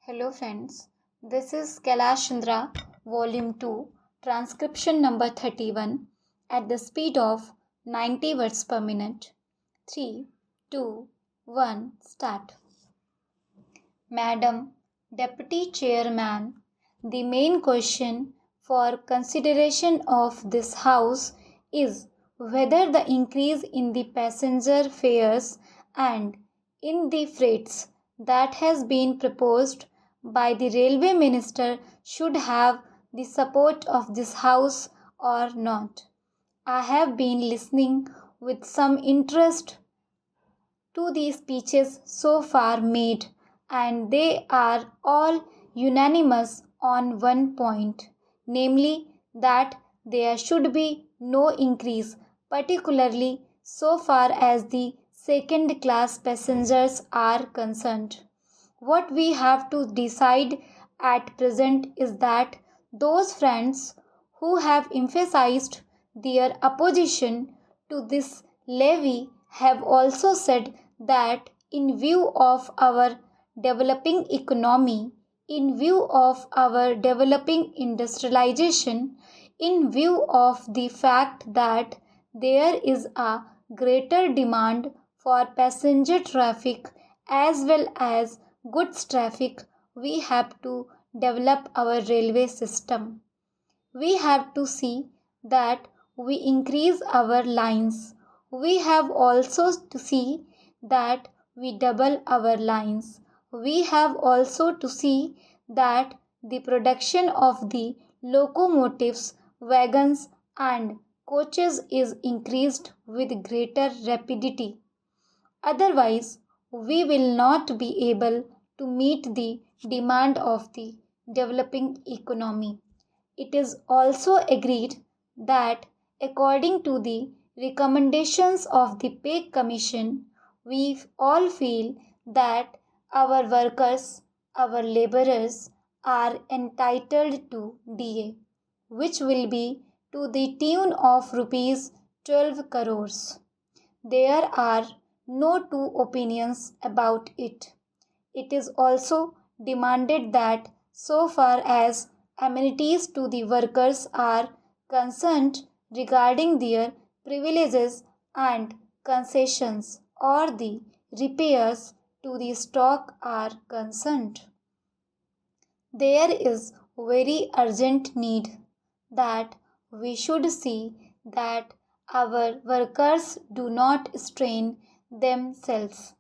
Hello friends, this is Kailash Chandra, Volume 2, Transcription number 31 at the speed of 90 words per minute. 3, 2, 1, start. Madam Deputy Chairman, the main question for consideration of this House is whether the increase in the passenger fares and in the freights that has been proposed by the Railway Minister should have the support of this House or not. I have been listening with some interest to the speeches so far made, and they are all unanimous on one point, namely that there should be no increase, particularly so far as the second class passengers are concerned. What we have to decide at present is that those friends who have emphasized their opposition to this levy have also said that in view of our developing economy, in view of our developing industrialization, in view of the fact that there is a greater demand for passenger traffic as well as goods traffic, we have to develop our railway system. We have to see that we increase our lines. We have also to see that we double our lines. We have also to see that the production of the locomotives, wagons and coaches is increased with greater rapidity. Otherwise, we will not be able to meet the demand of the developing economy. It is also agreed that according to the recommendations of the Pay Commission, we all feel that our workers, our laborers are entitled to DA, which will be to the tune of rupees 12 crores. There are no two opinions about it. It is also demanded that so far as amenities to the workers are concerned regarding their privileges and concessions or the repairs to the stock are concerned. There is very urgent need that we should see that our workers do not strain themselves.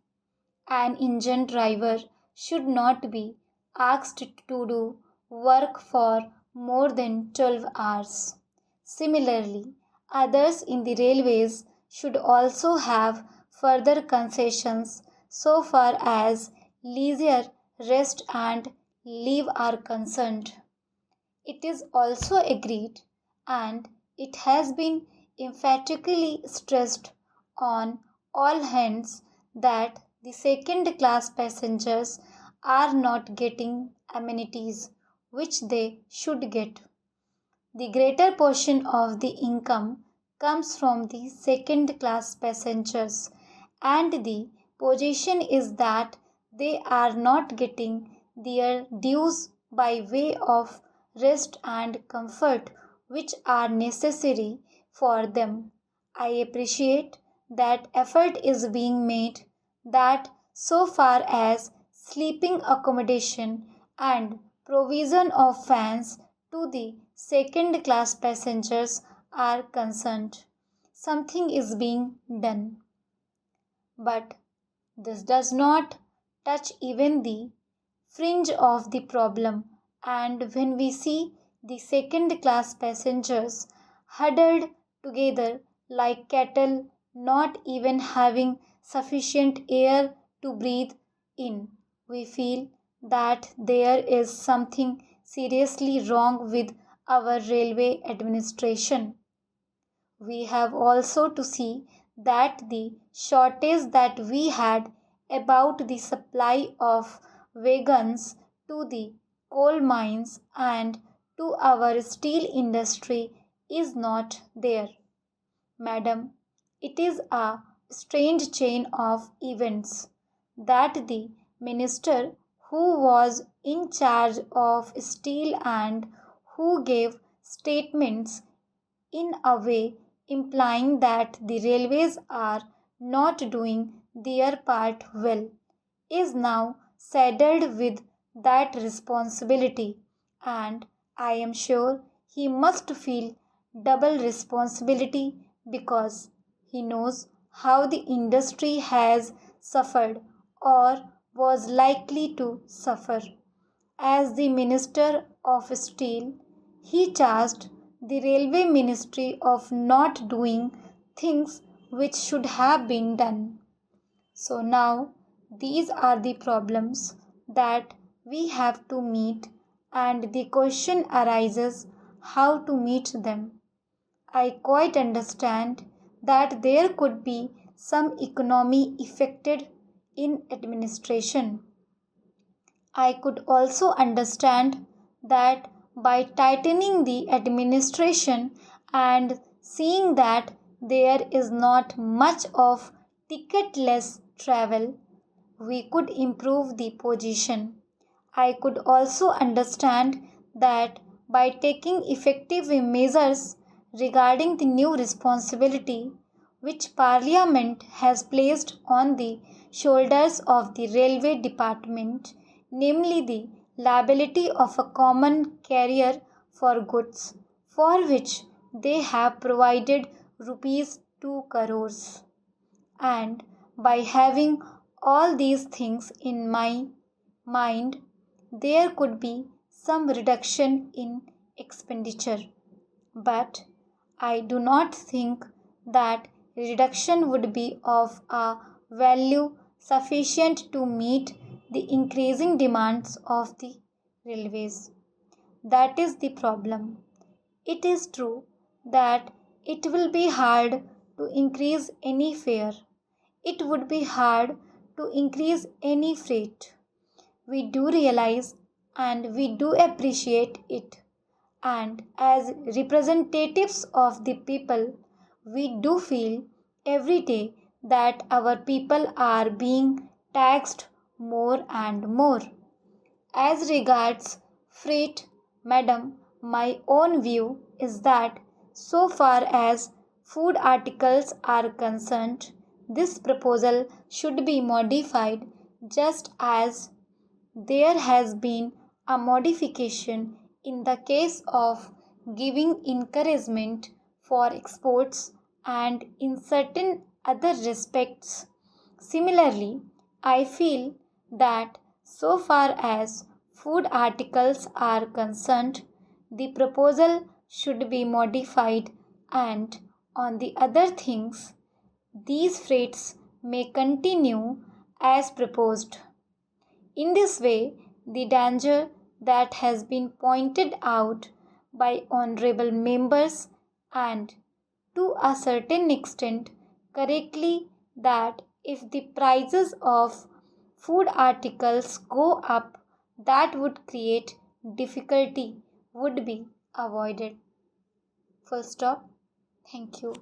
An engine driver should not be asked to do work for more than 12 hours. Similarly, others in the railways should also have further concessions so far as leisure, rest and leave are concerned. It is also agreed, and it has been emphatically stressed on all hands, that the second class passengers are not getting amenities which they should get. The greater portion of the income comes from the second class passengers, and the position is that they are not getting their dues by way of rest and comfort which are necessary for them. I appreciate that effort is being made, that so far as sleeping accommodation and provision of fans to the second class passengers are concerned, something is being done. But this does not touch even the fringe of the problem, and when we see the second class passengers huddled together like cattle, not even having sufficient air to breathe in, we feel that there is something seriously wrong with our railway administration. We have also to see that the shortage that we had about the supply of wagons to the coal mines and to our steel industry is not there. Madam It is a strange chain of events that the minister who was in charge of steel and who gave statements in a way implying that the railways are not doing their part well, is now saddled with that responsibility, and I am sure he must feel double responsibility because he knows how the industry has suffered or was likely to suffer. As the Minister of Steel, he charged the Railway Ministry of not doing things which should have been done. So now these are the problems that we have to meet, and the question arises how to meet them. I quite understand that there could be some economy affected in administration. I could also understand that by tightening the administration and seeing that there is not much of ticketless travel, we could improve the position. I could also understand that by taking effective measures regarding the new responsibility which Parliament has placed on the shoulders of the Railway Department, namely the liability of a common carrier for goods, for which they have provided rupees 2 crores. And by having all these things in my mind, there could be some reduction in expenditure. But I do not think that reduction would be of a value sufficient to meet the increasing demands of the railways. That is the problem. It is true that it will be hard to increase any fare. It would be hard to increase any freight. We do realize and we do appreciate it. And as representatives of the people, we do feel every day that our people are being taxed more and more. As regards freight, madam, my own view is that so far as food articles are concerned, this proposal should be modified just as there has been a modification in the case of giving encouragement for exports and in certain other respects. Similarly, I feel that so far as food articles are concerned, the proposal should be modified, and on the other things, these freights may continue as proposed. In this way, the danger that has been pointed out by honorable members, and to a certain extent correctly, that if the prices of food articles go up, that would create difficulty, would be avoided. Full stop. Thank you.